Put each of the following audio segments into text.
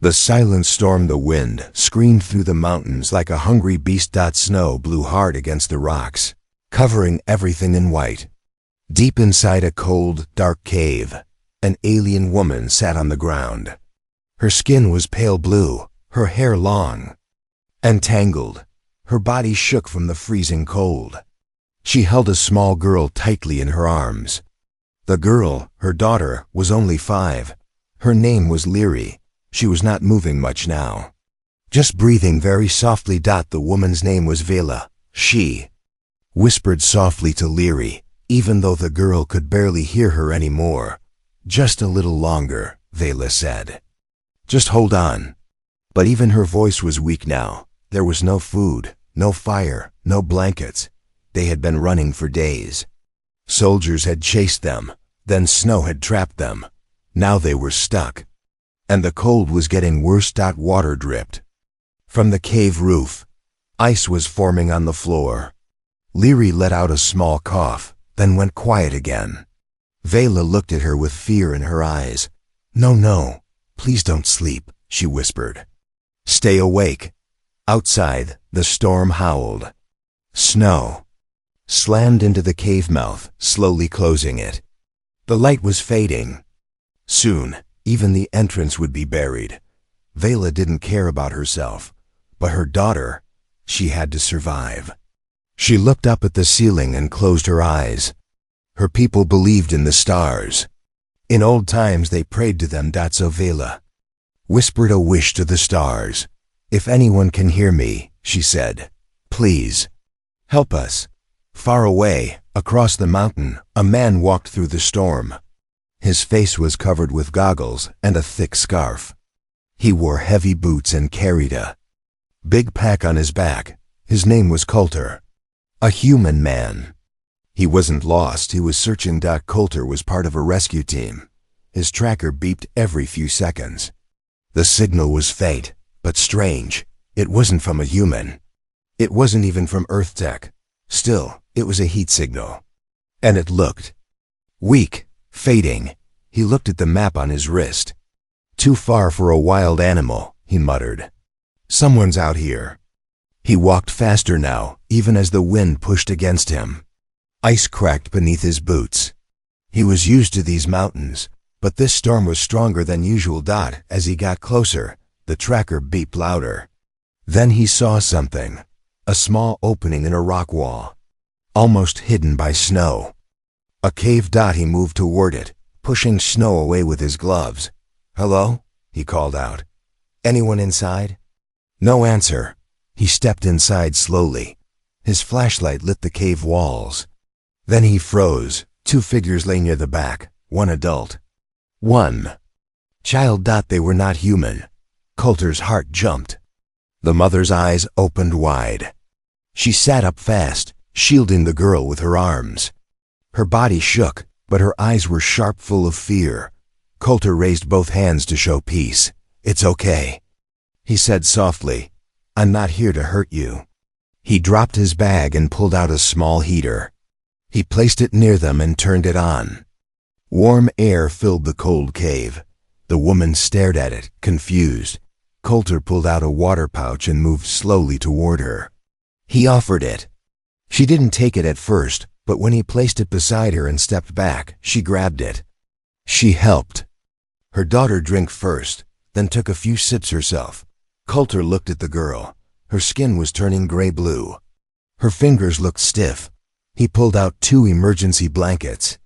The silent storm, the wind, screamed through the mountains like a hungry beast. Snow blew hard against the rocks, covering everything in white. Deep inside a cold, dark cave, an alien woman sat on the ground. Her skin was pale blue, her hair long and tangled. Her body shook from the freezing cold. She held a small girl tightly in her arms. The girl, her daughter, was only 5. Her name was Leary. She was not moving much now, just breathing very softly. The woman's name was Vela. She whispered softly to Leary, even though the girl could barely hear her anymore. Just a little longer, Vela said. Just hold on. But even her voice was weak now. There was no food, no fire, no blankets. They had been running for days. Soldiers had chased them, then snow had trapped them. Now they were stuck. And the cold was getting worse. Water dripped from the cave roof. Ice was forming on the floor. Leary let out a small cough, then went quiet again. Vela looked at her with fear in her eyes. No, please don't sleep, she whispered. Stay awake. Outside, the storm howled. Snow slammed into the cave mouth, slowly closing it. The light was fading. Soon, even the entrance would be buried. Vela didn't care about herself, but her daughter, she had to survive. She looked up at the ceiling and closed her eyes. Her people believed in the stars. In old times they prayed to them. So Vela whispered a wish to the stars. If anyone can hear me, she said, please help us. Far away, across the mountain, a man walked through the storm. His face was covered with goggles and a thick scarf. He wore heavy boots and carried a big pack on his back. His name was Coulter. A human man. He wasn't lost, he was searching. Coulter was part of a rescue team. His tracker beeped every few seconds. The signal was faint, but strange. It wasn't from a human. It wasn't even from Earth Tech. Still, it was a heat signal. And it looked weak, fading. He looked at the map on his wrist. Too far for a wild animal, he muttered. Someone's out here. He walked faster now, even as the wind pushed against him. Ice cracked beneath his boots. He was used to these mountains, but this storm was stronger than usual. As he got closer, the tracker beeped louder. Then he saw something. A small opening in a rock wall, almost hidden by snow. A cave. He moved toward it, pushing snow away with his gloves. Hello? He called out. Anyone inside? No answer. He stepped inside slowly. His flashlight lit the cave walls. Then he froze. 2 figures lay near the back, one adult, one child. They were not human. Coulter's heart jumped. The mother's eyes opened wide. She sat up fast, shielding the girl with her arms. Her body shook, but her eyes were sharp, full of fear. Coulter raised both hands to show peace. It's okay, he said softly. I'm not here to hurt you. He dropped his bag and pulled out a small heater. He placed it near them and turned it on. Warm air filled the cold cave. The woman stared at it, confused. Coulter pulled out a water pouch and moved slowly toward her. He offered it. She didn't take it at first, but when he placed it beside her and stepped back, she grabbed it. She helped her daughter drink first, then took a few sips herself. Coulter looked at the girl. Her skin was turning gray-blue. Her fingers looked stiff. He pulled out 2 emergency blankets.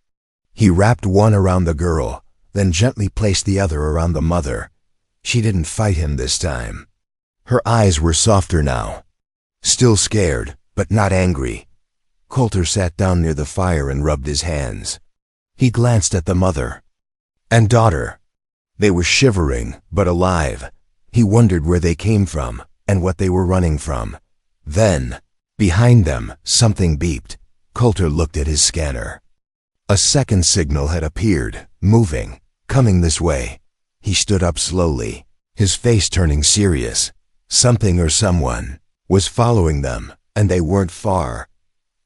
He wrapped one around the girl, then gently placed the other around the mother. She didn't fight him this time. Her eyes were softer now. Still scared, but not angry. Coulter sat down near the fire and rubbed his hands. He glanced at the mother and daughter. They were shivering, but alive. He wondered where they came from and what they were running from. Then, behind them, something beeped. Coulter looked at his scanner. A second signal had appeared, moving, coming this way. He stood up slowly, his face turning serious. Something or someone was following them, and they weren't far.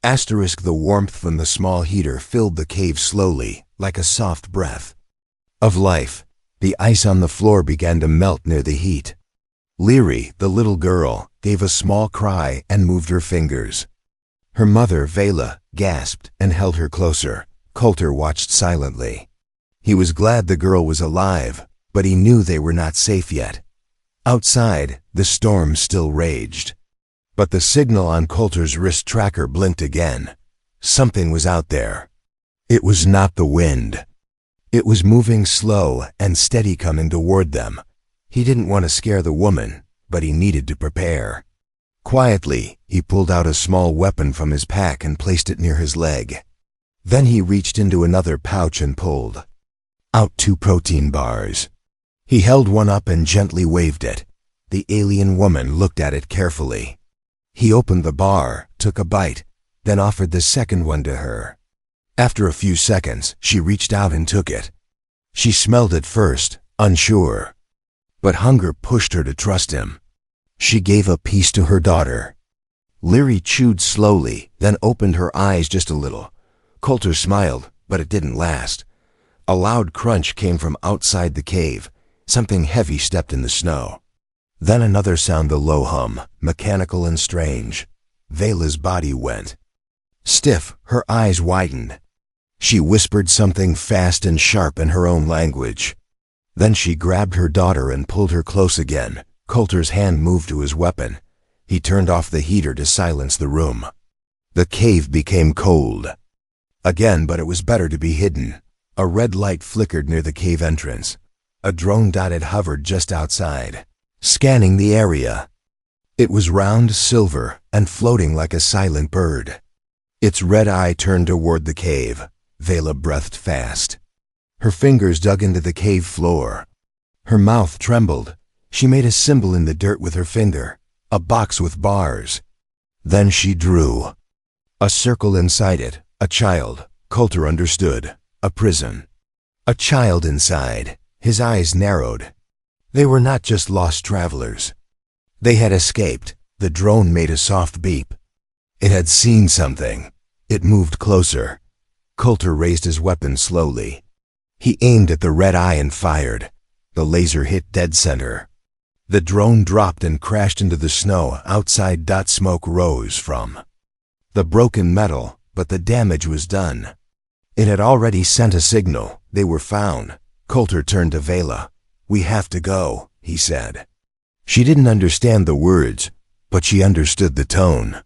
The warmth from the small heater filled the cave slowly, like a soft breath of life. The ice on the floor began to melt near the heat. Leary, the little girl, gave a small cry and moved her fingers. Her mother, Vela, gasped and held her closer. Coulter watched silently. He was glad the girl was alive, but he knew they were not safe yet. Outside, the storm still raged. But the signal on Coulter's wrist tracker blinked again. Something was out there. It was not the wind. It was moving slow and steady, coming toward them. He didn't want to scare the woman, but he needed to prepare. Quietly, he pulled out a small weapon from his pack and placed it near his leg. Then he reached into another pouch and pulled out 2 protein bars. He held one up and gently waved it. The alien woman looked at it carefully. He opened the bar, took a bite, then offered the second one to her. After a few seconds, she reached out and took it. She smelled it first, unsure. But hunger pushed her to trust him. She gave a piece to her daughter. Leary chewed slowly, then opened her eyes just a little. Coulter smiled, but it didn't last. A loud crunch came from outside the cave. Something heavy stepped in the snow. Then another sound, a low hum, mechanical and strange. Vela's body went stiff, her eyes widened. She whispered something fast and sharp in her own language. Then she grabbed her daughter and pulled her close again. Coulter's hand moved to his weapon. He turned off the heater to silence the room. The cave became cold again, but it was better to be hidden. A red light flickered near the cave entrance. A drone dot had hovered just outside, scanning the area. It was round, silver, and floating like a silent bird. Its red eye turned toward the cave. Vela breathed fast. Her fingers dug into the cave floor. Her mouth trembled. She made a symbol in the dirt with her finger, a box with bars. Then she drew a circle inside it, a child. Coulter understood. A prison. A child inside. His eyes narrowed. They were not just lost travelers. They had escaped. The drone made a soft beep. It had seen something. It moved closer. Coulter raised his weapon slowly. He aimed at the red eye and fired. The laser hit dead center. The drone dropped and crashed into the snow outside. Smoke rose from the broken metal, but the damage was done. It had already sent a signal. They were found. Coulter turned to Vela. "We have to go," he said. She didn't understand the words, but she understood the tone.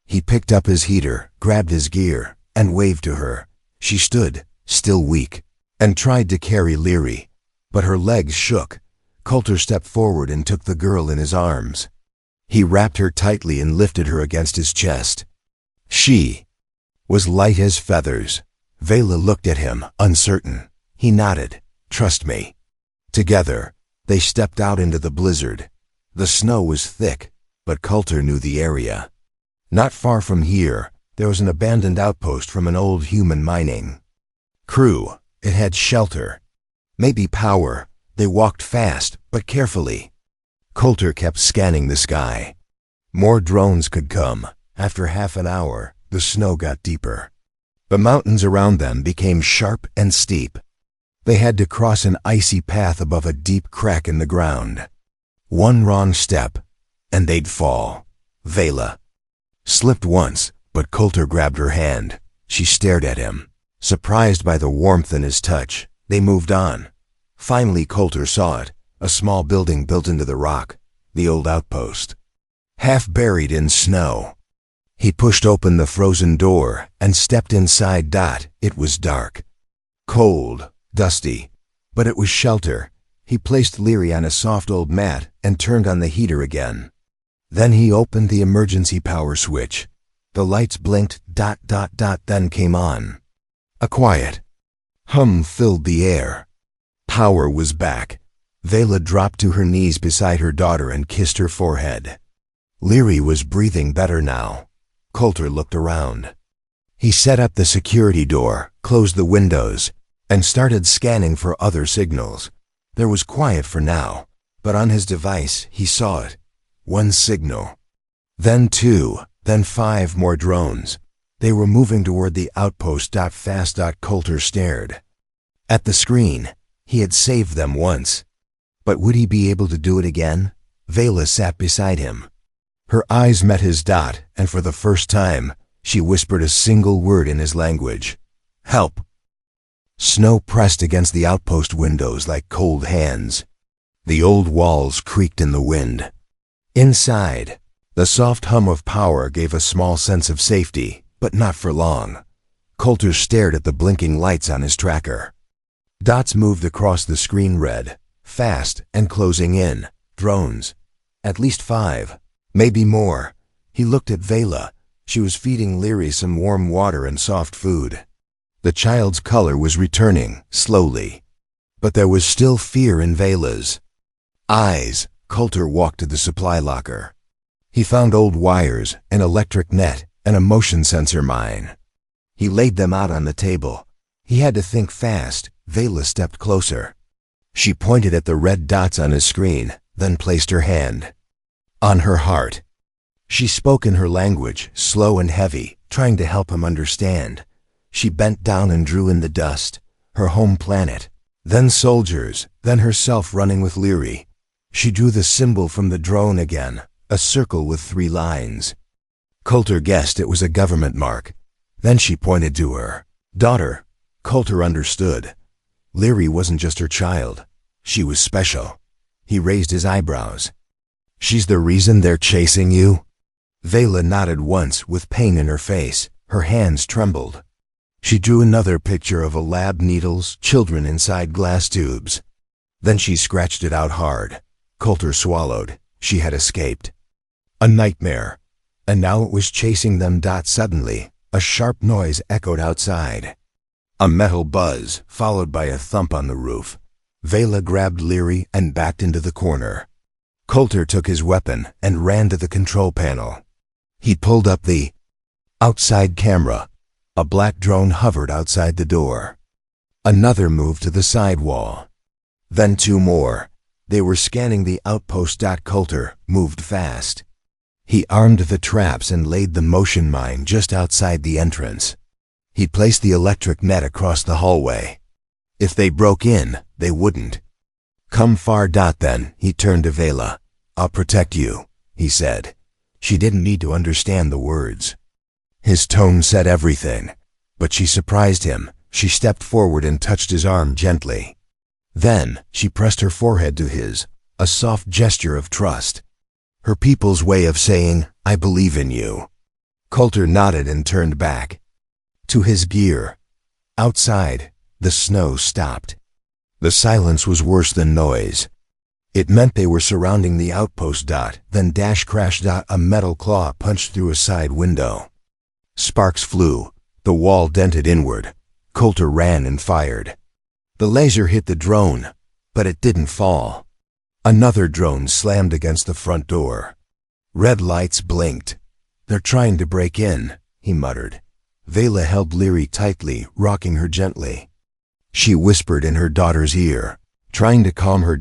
He picked up his heater, grabbed his gear, and waved to her. She stood, still weak, and tried to carry Leary, but her legs shook. Coulter stepped forward and took the girl in his arms. He wrapped her tightly and lifted her against his chest. She was light as feathers. Vela looked at him, uncertain. He nodded. "Trust me." Together, they stepped out into the blizzard. The snow was thick, but Coulter knew the area. Not far from here, there was an abandoned outpost from an old human mining crew. It had shelter, maybe power. They walked fast, but carefully. Coulter kept scanning the sky. More drones could come. After half an hour, the snow got deeper. The mountains around them became sharp and steep. They had to cross an icy path above a deep crack in the ground. One wrong step, and they'd fall. Vela slipped once, but Coulter grabbed her hand. She stared at him, surprised by the warmth in his touch. They moved on. Finally, Coulter saw it, a small building built into the rock, the old outpost, half buried in snow. He pushed open the frozen door and stepped inside. It was dark, cold, dusty, but it was shelter. He placed Leary on a soft old mat and turned on the heater again. Then he opened the emergency power switch. The lights blinked, then came on. A quiet hum filled the air. Power was back. Vela dropped to her knees beside her daughter and kissed her forehead. Leary was breathing better now. Coulter looked around. He set up the security door, closed the windows, and started scanning for other signals. There was quiet for now, but on his device he saw it. One signal. Then 2, then 5 more drones. They were moving toward the outpost. Fast. Coulter stared at the screen. He had saved them once. But would he be able to do it again? Vela sat beside him. Her eyes met his. And for the first time, she whispered a single word in his language. Help. Snow pressed against the outpost windows like cold hands. The old walls creaked in the wind. Inside, the soft hum of power gave a small sense of safety, but not for long. Coulter stared at the blinking lights on his tracker. Dots moved across the screen, red, fast and closing in. Drones. At least 5, maybe more. He looked at Vela. She was feeding Leary some warm water and soft food. The child's color was returning, slowly. But there was still fear in Vela's eyes. Coulter walked to the supply locker. He found old wires, an electric net, and a motion sensor mine. He laid them out on the table. He had to think fast. Vela stepped closer. She pointed at the red dots on his screen, then placed her hand on her heart. She spoke in her language, slow and heavy, trying to help him understand. She bent down and drew in the dust, her home planet, then soldiers, then herself running with Leary. She drew the symbol from the drone again, a circle with 3 lines. Coulter guessed it was a government mark. Then she pointed to her daughter. Coulter understood. Leary wasn't just her child. She was special. He raised his eyebrows. She's the reason they're chasing you? Vela nodded once with pain in her face. Her hands trembled. She drew another picture of a lab, needles, children inside glass tubes. Then she scratched it out hard. Coulter swallowed. She had escaped. A nightmare. And now it was chasing them. Suddenly, a sharp noise echoed outside. A metal buzz, followed by a thump on the roof. Vela grabbed Leary and backed into the corner. Coulter took his weapon and ran to the control panel. He pulled up the outside camera. A black drone hovered outside the door. Another moved to the side wall. Then 2 more. They were scanning the outpost. Coulter moved fast. He armed the traps and laid the motion mine just outside the entrance. He placed the electric net across the hallway. If they broke in, they wouldn't come far. Then he turned to Vela. I'll protect you, he said. She didn't need to understand the words. His tone said everything. But she surprised him. She stepped forward and touched his arm gently. Then she pressed her forehead to his, a soft gesture of trust. Her people's way of saying, I believe in you. Coulter nodded and turned back to his gear. Outside, the snow stopped. The silence was worse than noise. It meant they were surrounding the outpost. Then crash. A metal claw punched through a side window. Sparks flew. The wall dented inward. Coulter ran and fired. The laser hit the drone, but it didn't fall. Another drone slammed against the front door. Red lights blinked. They're trying to break in, he muttered. Vela held Leary tightly, rocking her gently. She whispered in her daughter's ear, trying to calm her.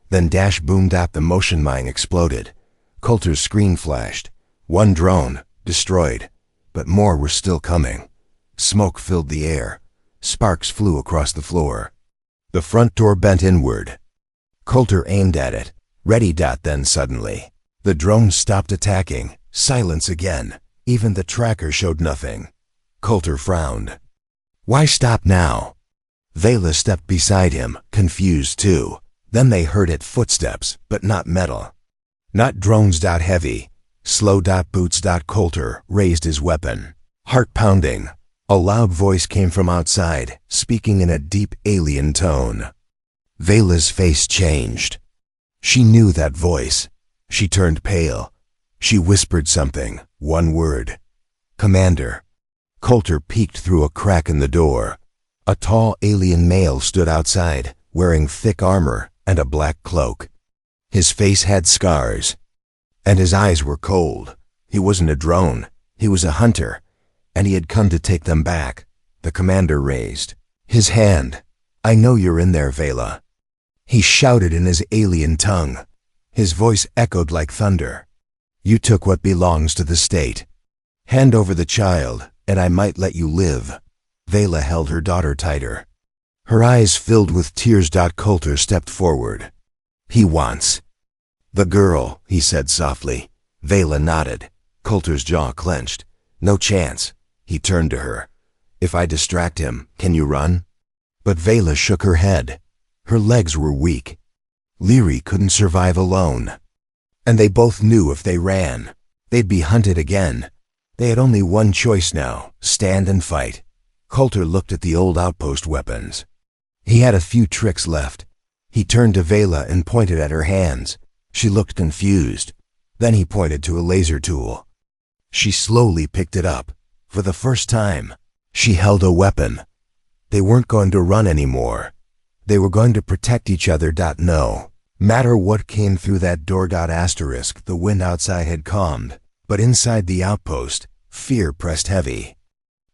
Then boomed. The motion mine exploded. Coulter's screen flashed. 1 drone, destroyed. But more were still coming. Smoke filled the air. Sparks flew across the floor. The front door bent inward. Coulter aimed at it. Ready. Then suddenly, the drone stopped attacking. Silence again. Even the tracker showed nothing. Coulter frowned. Why stop now? Vela stepped beside him, confused too. Then they heard it, footsteps, but not metal. Not drones. Heavy. Slow. Boots. Coulter raised his weapon. Heart pounding. A loud voice came from outside, speaking in a deep alien tone. Vela's face changed. She knew that voice. She turned pale. She whispered something, 1 word. Commander. Coulter peeked through a crack in the door. A tall alien male stood outside, wearing thick armor and a black cloak. His face had scars, and his eyes were cold. He wasn't a drone. He was a hunter, and he had come to take them back. The commander raised his hand. I know you're in there, Vela. He shouted in his alien tongue. His voice echoed like thunder. You took what belongs to the state. Hand over the child, and I might let you live. Vela held her daughter tighter. Her eyes filled with tears. Coulter stepped forward. He wants the girl, he said softly. Vela nodded. Coulter's jaw clenched. No chance. He turned to her. If I distract him, can you run? But Vela shook her head. Her legs were weak. Leary couldn't survive alone. And they both knew if they ran, they'd be hunted again. They had only one choice now, stand and fight. Coulter looked at the old outpost weapons. He had a few tricks left. He turned to Vela and pointed at her hands. She looked confused. Then he pointed to a laser tool. She slowly picked it up. For the first time, she held a weapon. They weren't going to run anymore. They were going to protect each other. No matter what came through that door. The wind outside had calmed, but inside the outpost, fear pressed heavy.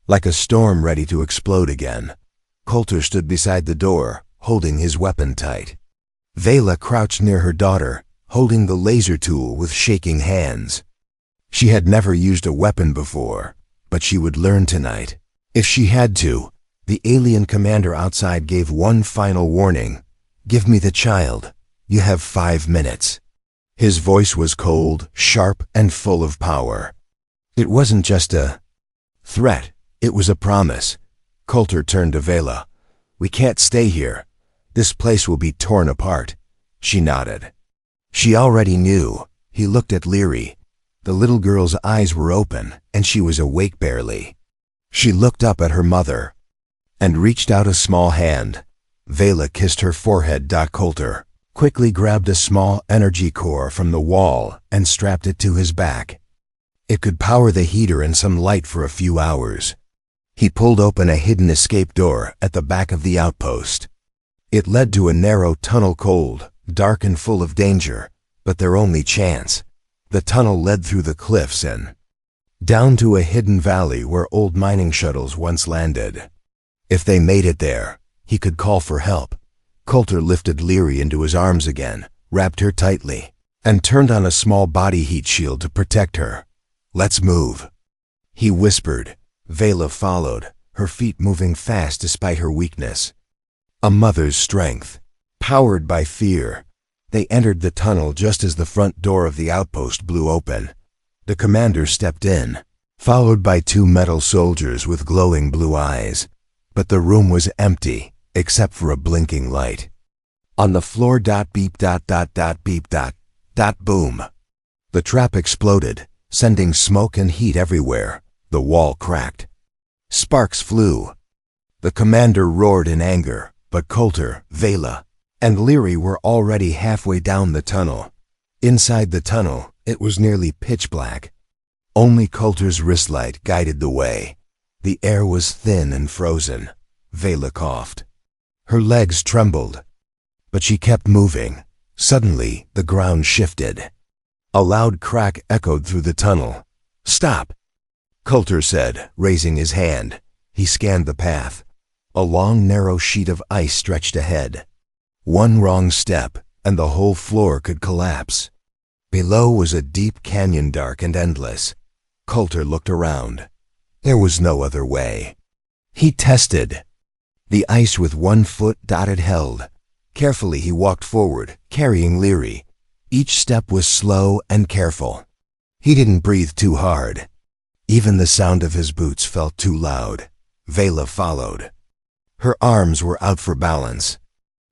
Like a storm ready to explode again. Coulter stood beside the door, holding his weapon tight. Vela crouched near her daughter, holding the laser tool with shaking hands. She had never used a weapon before, but she would learn tonight. If she had to. The alien commander outside gave one final warning. Give me the child. You have 5 minutes. His voice was cold, sharp, and full of power. It wasn't just a threat, it was a promise. Coulter turned to Vela. We can't stay here. This place will be torn apart. She nodded. She already knew. He looked at Leary. The little girl's eyes were open, and she was awake barely. She looked up at her mother and reached out a small hand. Vela kissed her forehead. Coulter quickly grabbed a small energy core from the wall and strapped it to his back. It could power the heater and some light for a few hours. He pulled open a hidden escape door at the back of the outpost. It led to a narrow tunnel, cold, dark and full of danger, but their only chance. The tunnel led through the cliffs and down to a hidden valley where old mining shuttles once landed. If they made it there, he could call for help. Coulter lifted Leary into his arms again, wrapped her tightly, and turned on a small body heat shield to protect her. Let's move, he whispered. Vela followed, her feet moving fast despite her weakness. A mother's strength, powered by fear. They entered the tunnel just as the front door of the outpost blew open. The commander stepped in, followed by 2 metal soldiers with glowing blue eyes. But the room was empty, except for a blinking light. On the floor, beep, beep, boom. The trap exploded, sending smoke and heat everywhere. The wall cracked. Sparks flew. The commander roared in anger, but Coulter, Vela, and Leary were already halfway down the tunnel. Inside the tunnel, it was nearly pitch black. Only Coulter's wrist light guided the way. The air was thin and frozen. Vela coughed. Her legs trembled, but she kept moving. Suddenly, the ground shifted. A loud crack echoed through the tunnel. Stop, Coulter said, raising his hand. He scanned the path. A long, narrow sheet of ice stretched ahead. One wrong step, and the whole floor could collapse. Below was a deep canyon, dark and endless. Coulter looked around. There was no other way. He tested the ice with 1 foot. It held. Carefully he walked forward, carrying Leary. Each step was slow and careful. He didn't breathe too hard. Even the sound of his boots felt too loud. Vela followed. Her arms were out for balance.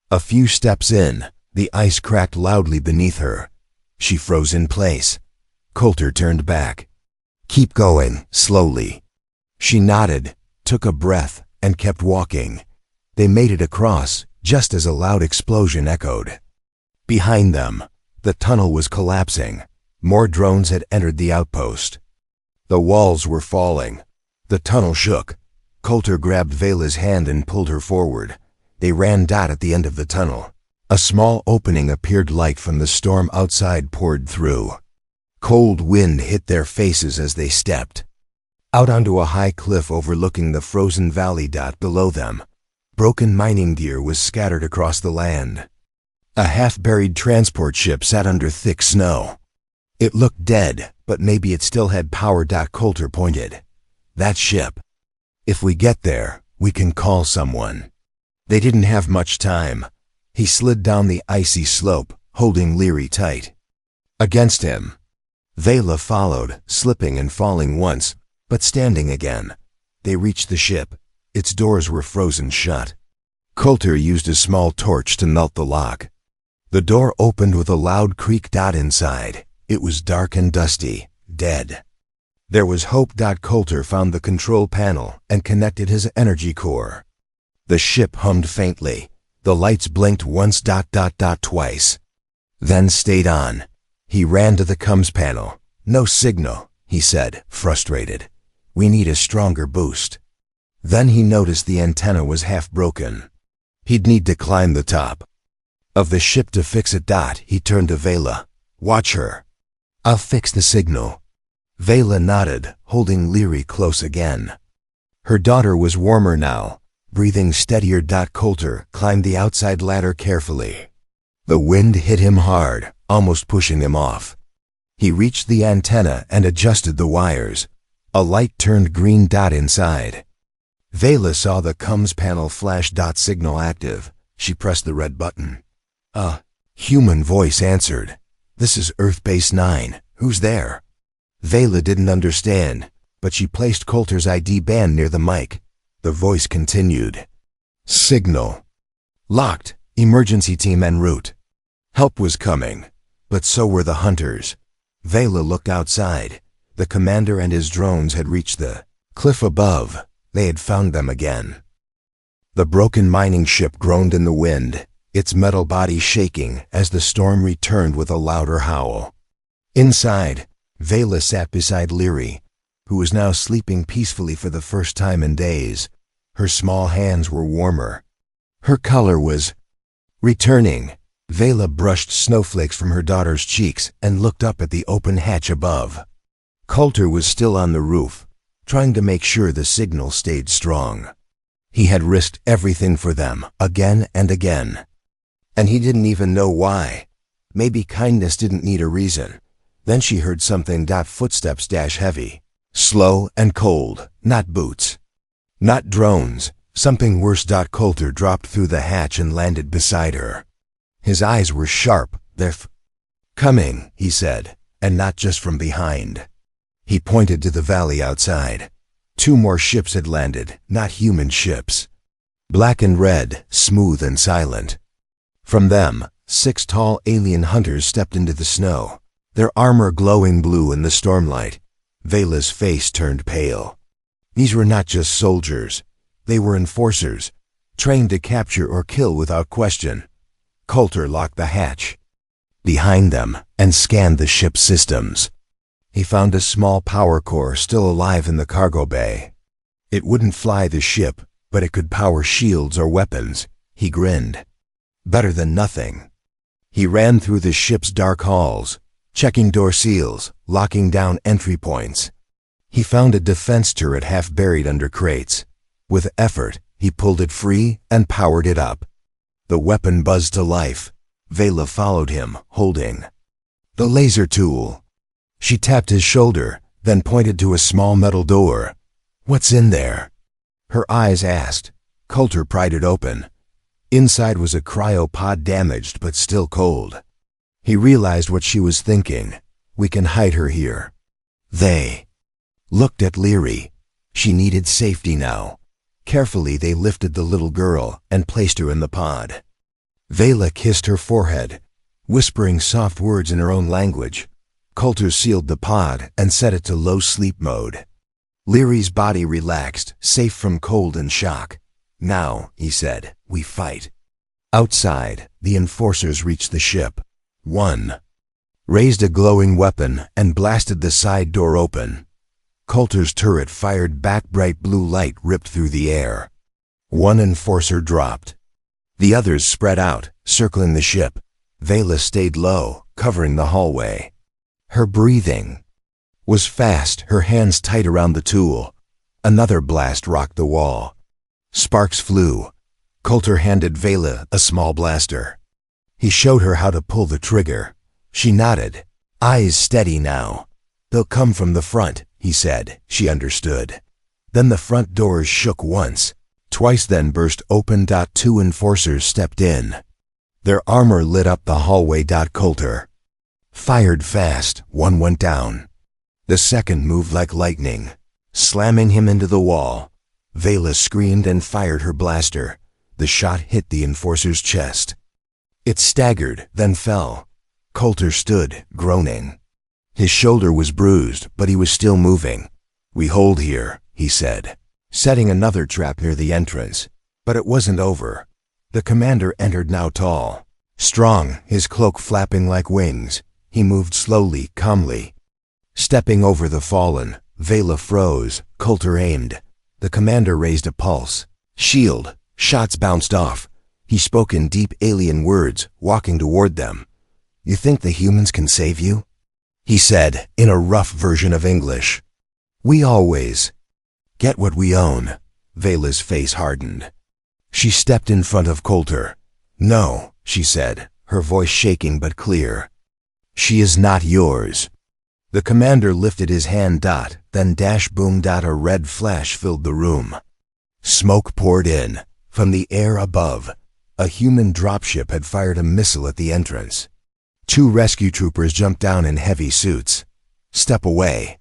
A few steps in, the ice cracked loudly beneath her. She froze in place. Coulter turned back. Keep going, slowly. She nodded, took a breath, and kept walking. They made it across, just as a loud explosion echoed. Behind them, the tunnel was collapsing. More drones had entered the outpost. The walls were falling. The tunnel shook. Coulter grabbed Vela's hand and pulled her forward. They ran. At the end of the tunnel, a small opening appeared. Light from the storm outside poured through. Cold wind hit their faces as they stepped out onto a high cliff overlooking the frozen valley. Below them, broken mining gear was scattered across the land. A half-buried transport ship sat under thick snow. It looked dead, but maybe it still had power. Coulter pointed. That ship. If we get there, we can call someone. They didn't have much time. He slid down the icy slope, holding Leary tight. Against him. Vela followed, slipping and falling once, but standing again. They reached the ship. Its doors were frozen shut. Coulter used a small torch to melt the lock. The door opened with a loud creak. Inside, it was dark and dusty, dead. There was hope. Coulter found the control panel and connected his energy core. The ship hummed faintly. The lights blinked once. Twice. Then stayed on. He ran to the comms panel. No signal, he said, frustrated. We need a stronger boost. Then he noticed the antenna was half broken. He'd need to climb the top of the ship to fix it. He turned to Vela. Watch her. I'll fix the signal. Vela nodded, holding Leary close again. Her daughter was warmer now, breathing steadier. Coulter climbed the outside ladder carefully. The wind hit him hard, almost pushing him off. He reached the antenna and adjusted the wires. A light turned green. Inside. Vela saw the comms panel flash. Signal active. She pressed the red button. A human voice answered. This is Earth Base 9. Who's there? Vela didn't understand, but she placed Coulter's ID band near the mic. The voice continued. Signal. Locked. Emergency team en route. Help was coming, but so were the hunters. Vela looked outside. The commander and his drones had reached the cliff above. They had found them again. The broken mining ship groaned in the wind, its metal body shaking as the storm returned with a louder howl. Inside, Vela sat beside Leary, who was now sleeping peacefully for the first time in days. Her small hands were warmer. Her color was returning. Vela brushed snowflakes from her daughter's cheeks and looked up at the open hatch above. Coulter was still on the roof, trying to make sure the signal stayed strong. He had risked everything for them, again and again. And he didn't even know why. Maybe kindness didn't need a reason. Then she heard something. Footsteps heavy, slow and cold, not boots. Not drones, something worse. Coulter dropped through the hatch and landed beside her. His eyes were sharp. They're coming, he said, and not just from behind. He pointed to the valley outside. 2 more ships had landed, not human ships. Black and red, smooth and silent. From them, 6 tall alien hunters stepped into the snow, their armor glowing blue in the stormlight. Vela's face turned pale. These were not just soldiers. They were enforcers, trained to capture or kill without question. Coulter locked the hatch behind them and scanned the ship's systems. He found a small power core still alive in the cargo bay. It wouldn't fly the ship, but it could power shields or weapons. He grinned. Better than nothing. He ran through the ship's dark halls, checking door seals, locking down entry points. He found a defense turret half buried under crates. With effort, he pulled it free and powered it up. The weapon buzzed to life. Vela followed him, holding the laser tool. She tapped his shoulder, then pointed to a small metal door. What's in there? Her eyes asked. Coulter pried it open. Inside was a cryopod, damaged but still cold. He realized what she was thinking. We can hide her here. They looked at Leary. She needed safety now. Carefully they lifted the little girl and placed her in the pod. Vela kissed her forehead, whispering soft words in her own language. Coulter sealed the pod and set it to low sleep mode. Leary's body relaxed, safe from cold and shock. Now, he said, we fight. Outside, the enforcers reached the ship. One raised a glowing weapon and blasted the side door open. Coulter's turret fired back. Bright blue light ripped through the air. 1 enforcer dropped. The others spread out, circling the ship. Vela stayed low, covering the hallway. Her breathing was fast, her hands tight around the tool. Another blast rocked the wall. Sparks flew. Coulter handed Vela a small blaster. He showed her how to pull the trigger. She nodded, eyes steady now. They'll come from the front, he said. She understood. Then the front doors shook once, Twice then burst open. Two enforcers stepped in. Their armor lit up the hallway. Coulter fired fast. One went down. The second moved like lightning, slamming him into the wall. Vela screamed and fired her blaster. The shot hit the enforcer's chest. It staggered, then fell. Coulter stood, groaning. His shoulder was bruised, but he was still moving. "We hold here," he said, setting another trap near the entrance. But it wasn't over. The commander entered, now tall, strong, his cloak flapping like wings. He moved slowly, calmly. Stepping over the fallen, Vela froze. Coulter aimed. The commander raised a pulse. "Shield!" Shots bounced off. He spoke in deep alien words, walking toward them. "You think the humans can save you?" he said, in a rough version of English. "We always get what we own." Vela's face hardened. She stepped in front of Coulter. "No," she said, her voice shaking but clear. "She is not yours." The commander lifted his hand. Then dash boom. A red flash filled the room. Smoke poured in. From the air above, a human dropship had fired a missile at the entrance. Two rescue troopers jumped down in heavy suits. "Step away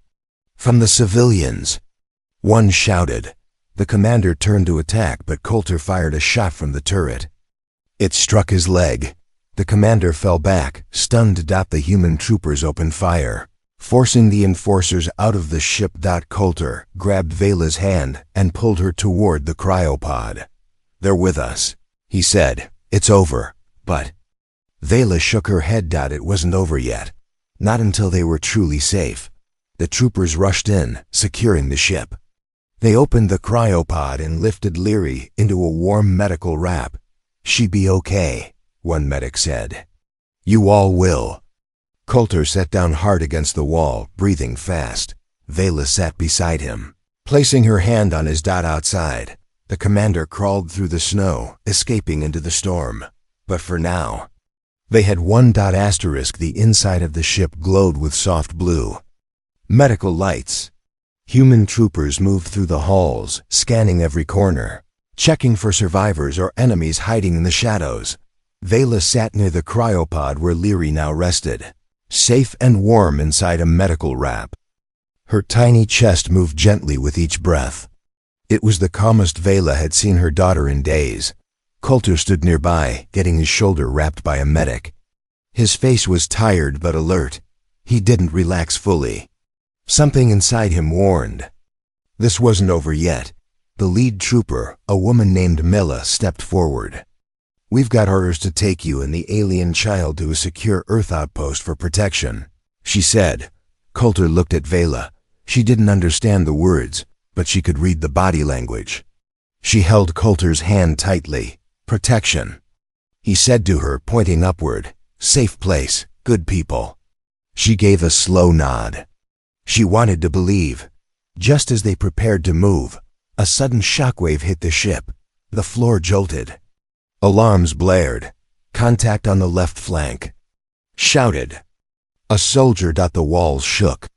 from the civilians," one shouted. The commander turned to attack, but Coulter fired a shot from the turret. It struck his leg. The commander fell back, stunned. The human troopers opened fire, forcing the enforcers out of the ship. Coulter grabbed Vela's hand and pulled her toward the cryopod. "They're with us," he said. "It's over." But Vela shook her head. It wasn't over yet. Not until they were truly safe. The troopers rushed in, securing the ship. They opened the cryopod and lifted Leary into a warm medical wrap. "She be okay," one medic said. "You all will." Coulter sat down hard against the wall, breathing fast. Vela sat beside him, placing her hand on his. Outside, the commander crawled through the snow, escaping into the storm. But for now, they had one. The inside of the ship glowed with soft blue. Medical lights. Human troopers moved through the halls, scanning every corner, checking for survivors or enemies hiding in the shadows. Vela sat near the cryopod where Leary now rested, safe and warm inside a medical wrap. Her tiny chest moved gently with each breath. It was the calmest Vela had seen her daughter in days. Coulter stood nearby, getting his shoulder wrapped by a medic. His face was tired but alert. He didn't relax fully. Something inside him warned. This wasn't over yet. The lead trooper, a woman named Milla, stepped forward. "We've got orders to take you and the alien child to a secure Earth outpost for protection," she said. Coulter looked at Vela. She didn't understand the words, but she could read the body language. She held Coulter's hand tightly. "Protection," he said to her, pointing upward. "Safe place, good people." She gave a slow nod. She wanted to believe. Just as they prepared to move, a sudden shockwave hit the ship. The floor jolted. Alarms blared. "Contact on the left flank," shouted a soldier. The walls shook.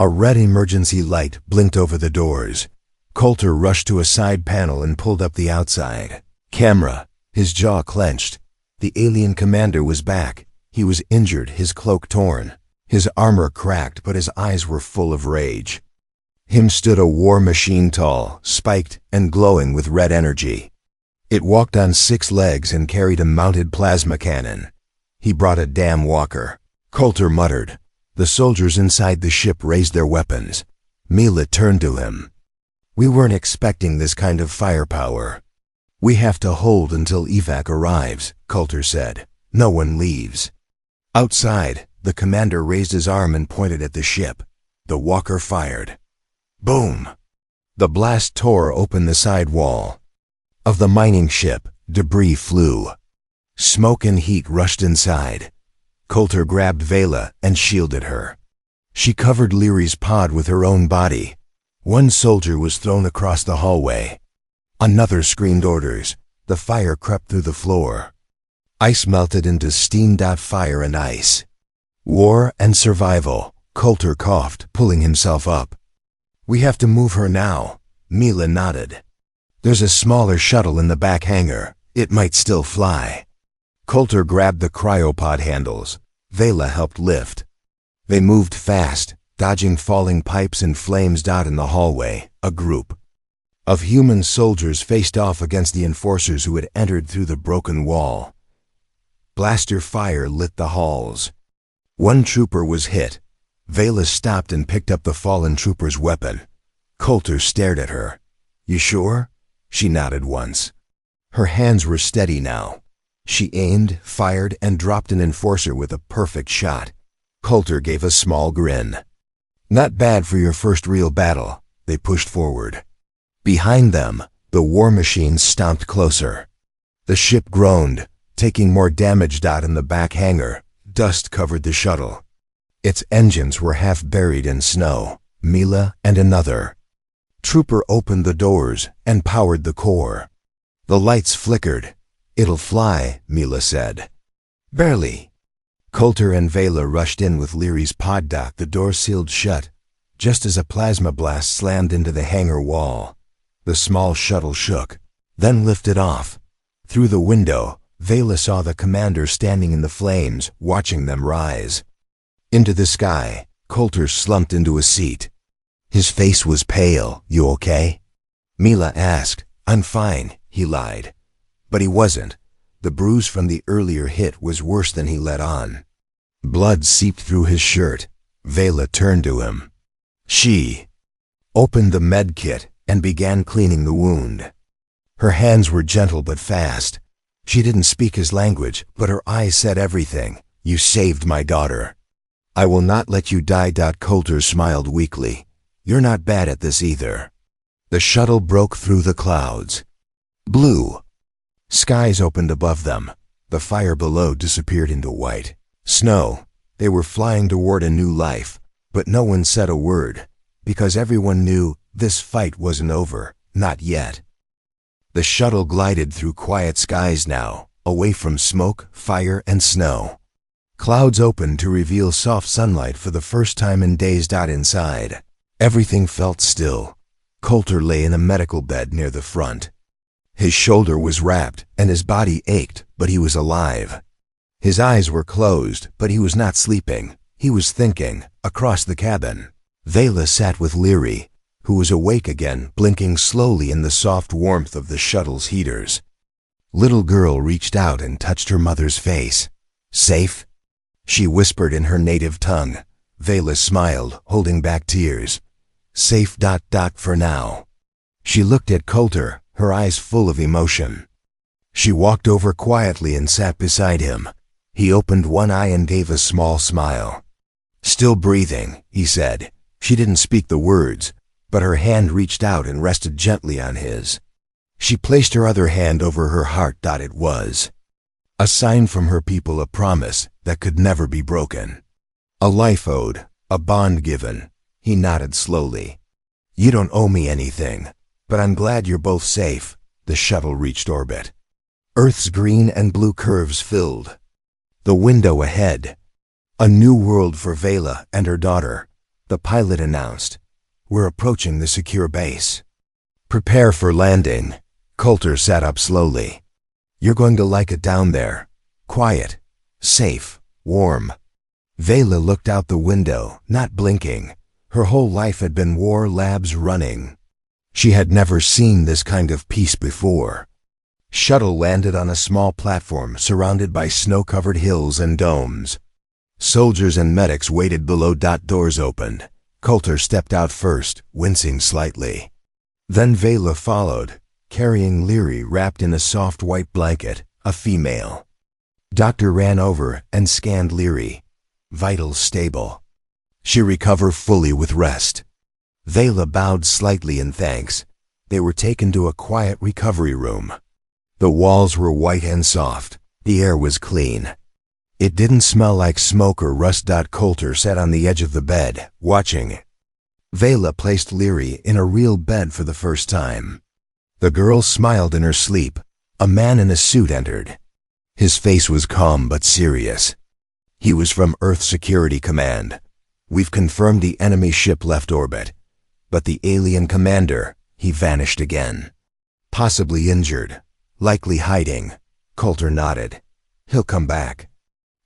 A red emergency light blinked over the doors. Coulter rushed to a side panel and pulled up the outside camera. His jaw clenched. The alien commander was back. He was injured, his cloak torn. His armor cracked, but his eyes were full of rage. Him stood a war machine, tall, spiked, and glowing with red energy. It walked on 6 legs and carried a mounted plasma cannon. He brought a damn walker. Coulter muttered. The soldiers inside the ship raised their weapons. Milla turned to him. "We weren't expecting this kind of firepower." "We have to hold until evac arrives," Coulter said. "No one leaves." Outside, the commander raised his arm and pointed at the ship. The walker fired. Boom! The blast tore open the side wall of the mining ship. Debris flew. Smoke and heat rushed inside. Coulter grabbed Vela and shielded her. She covered Leary's pod with her own body. One soldier was thrown across the hallway. Another screamed orders. The fire crept through the floor. Ice melted into steam. Fire and ice. War and survival. Coulter coughed, pulling himself up. "We have to move her now." Milla nodded. There's a smaller shuttle in the back hangar. It might still fly. Coulter grabbed the cryopod handles. Vela helped lift. They moved fast, dodging falling pipes and flames. In the hallway, a group of human soldiers faced off against the enforcers who had entered through the broken wall. Blaster fire lit the halls. One trooper was hit. Vela stopped and picked up the fallen trooper's weapon. Coulter stared at her. "You sure?" She nodded once. Her hands were steady now. She aimed, fired, and dropped an enforcer with a perfect shot. Coulter gave a small grin. "Not bad for your first real battle." They pushed forward. Behind them, the war machine stomped closer. The ship groaned, taking more damage. In the back hangar, dust covered the shuttle. Its engines were half buried in snow. Mila and another trooper opened the doors and powered the core. The lights flickered. "It'll fly," Mila said. "Barely." Coulter and Vela rushed in with Leary's pod. The door sealed shut, just as a plasma blast slammed into the hangar wall. The small shuttle shook, then lifted off. Through the window, Vela saw the commander standing in the flames, watching them rise. Into the sky, Coulter slumped into a seat. His face was pale. "You okay?" Mila asked. "I'm fine," he lied. But he wasn't. The bruise from the earlier hit was worse than he let on. Blood seeped through his shirt. Vela turned to him. She opened the med kit and began cleaning the wound. Her hands were gentle but fast. She didn't speak his language, but her eyes said everything. "You saved my daughter. I will not let you die." Coulter smiled weakly. "You're not bad at this either." The shuttle broke through the clouds. Blue skies opened above them. The fire below disappeared into white snow. They were flying toward a new life, but no one said a word, because everyone knew this fight wasn't over, not yet. The shuttle glided through quiet skies now, away from smoke, fire, and snow. Clouds opened to reveal soft sunlight for the first time in days. Inside, everything felt still. Coulter lay in a medical bed near the front. His shoulder was wrapped, and his body ached, but he was alive. His eyes were closed, but he was not sleeping. He was thinking, across the cabin. Vela sat with Leary, who was awake again, blinking slowly in the soft warmth of the shuttle's heaters. Little girl reached out and touched her mother's face. "Safe?" she whispered in her native tongue. Vela smiled, holding back tears. "Safe. For now." She looked at Coulter, her eyes full of emotion. She walked over quietly and sat beside him. He opened one eye and gave a small smile. "Still breathing," he said. She didn't speak the words, but her hand reached out and rested gently on his. She placed her other hand over her heart. It was a sign from her people, a promise that could never be broken. A life owed, a bond given. He nodded slowly. "You don't owe me anything, but I'm glad you're both safe." The shuttle reached orbit. Earth's green and blue curves filled the window ahead. A new world for Vela and her daughter. The pilot announced, "We're approaching the secure base. Prepare for landing." Coulter sat up slowly. "You're going to like it down there. Quiet, safe, warm." Vela looked out the window, not blinking. Her whole life had been war labs running. She had never seen this kind of peace before. Shuttle landed on a small platform surrounded by snow-covered hills and domes. Soldiers and medics waited below. Doors opened. Coulter stepped out first, wincing slightly. Then Vela followed, carrying Leary wrapped in a soft white blanket, a female. Doctor ran over and scanned Leary. Vitals stable. She recovered fully with rest. Vela bowed slightly in thanks. They were taken to a quiet recovery room. The walls were white and soft. The air was clean. It didn't smell like smoke or rust. Coulter sat on the edge of the bed, watching. Vela placed Leary in a real bed for the first time. The girl smiled in her sleep. A man in a suit entered. His face was calm but serious. He was from Earth Security Command. "We've confirmed the enemy ship left orbit, but the alien commander, he vanished again." Possibly injured. Likely hiding. Coulter nodded. He'll come back.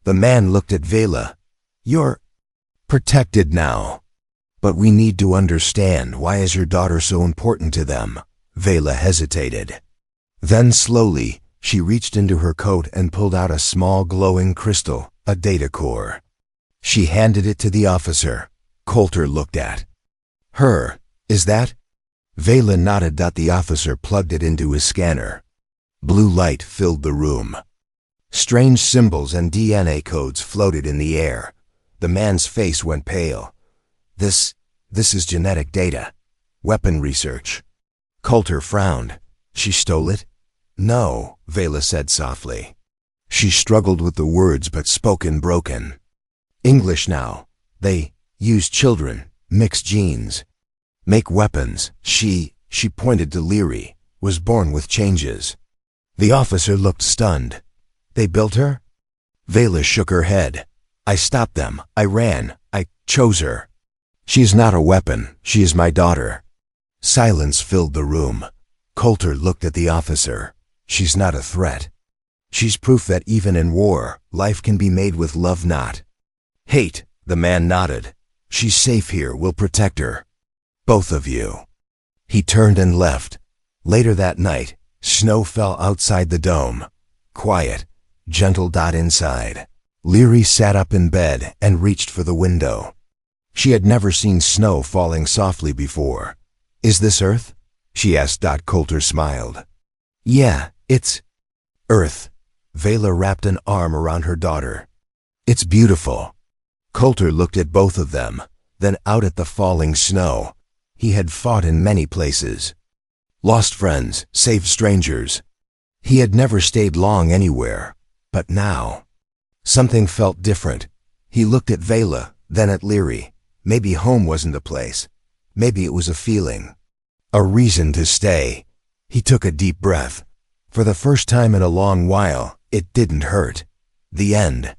The man looked at Vela. You're protected now. But we need to understand, why is your daughter so important to them? Vela hesitated. Then slowly, she reached into her coat and pulled out a small glowing crystal, a data core. She handed it to the officer. Coulter looked at her. Is that? Vela nodded. The officer plugged it into his scanner. Blue light filled the room. Strange symbols and DNA codes floated in the air. The man's face went pale. This is genetic data. Weapon research. Coulter frowned. She stole it? No, Vela said softly. She struggled with the words but spoke in broken English now. They use children, mix genes, make weapons. She pointed to Leary, was born with changes. The officer looked stunned. They built her? Vela shook her head. I stopped them. I ran. I chose her. She is not a weapon. She is my daughter. Silence filled the room. Coulter looked at the officer. She's not a threat. She's proof that even in war, life can be made with love, not hate. The man nodded. She's safe here. We'll protect her. Both of you. He turned and left. Later that night, snow fell outside the dome. Quiet, gentle. Inside. Leary sat up in bed and reached for the window. She had never seen snow falling softly before. Is this Earth? She asked. Coulter smiled. Yeah, it's Earth. Vela wrapped an arm around her daughter. It's beautiful. Coulter looked at both of them, then out at the falling snow. He had fought in many places. Lost friends, saved strangers. He had never stayed long anywhere. But now, something felt different. He looked at Vela, then at Leary. Maybe home wasn't a place. Maybe it was a feeling. A reason to stay. He took a deep breath. For the first time in a long while, it didn't hurt. The end.